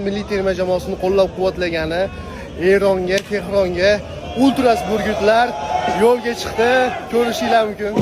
milliy terma jamoasini qo'llab-quvvatlagani Eronga, Tehronga ultras burgutlar yo'lga chiqdi. Ko'rishinglar mumkin.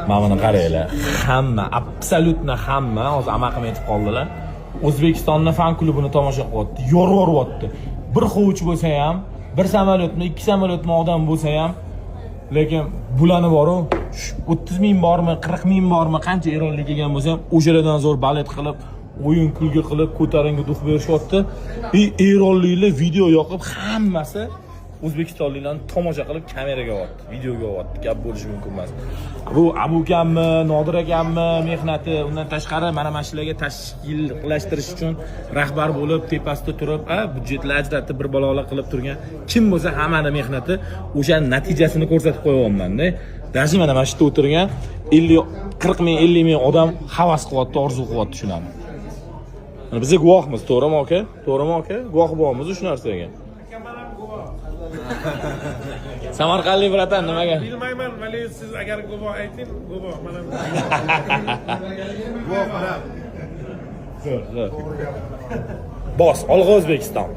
Mana buni qaranglar. Hamma, absolyutno hamma hozir amakim aytib qoldilar. O'zbekistonning fan klubini tomosha qilyapti, yo'rvoryapti. Bir xovuch bo'lsa ham, bir samolyotmi, ikki samolyotmi odam bo'lsa ham, lekin bularni boru 30 ming bormi, 40 ming bormi, qancha eronlik kelgan bo'lsa ham, o'shalardan zo'r balet qilib, o'yin kulgi qilib, ko'tarinki duh berishyapti. Eronliklar video yoqib, hammasi O'zbekistonliklarni tomosha qilib kameraga olyapti, videoga olyapti. Gap bo'lishi mumkin emas. Bu Abu akammi, Nodir akammi mehnati, undan tashqari mana shularga tashkillashtirish uchun rahbar bo'lib, tepasida turib, budjetlar ajratib, bir balolar qilib turgan kim bo'lsa, hammaning mehnati o'sha natijasini ko'rsatib qo'yapman-da. Dashi mana shu yerda o'tirgan 40 ming, 50 ming odam havas qilyapti, orzu qilyapti shularni. Biz guvohmiz, to'g'rimi aka? To'g'rimi aka? Guvoh bo'lamiz shu narsaga. Samarqandlik bratan nimaga? Bilmayman, vali siz agar guvoh ayting, guvoh mana. Guvoh mana. Zo'r. Bos, olg'a O'zbekiston.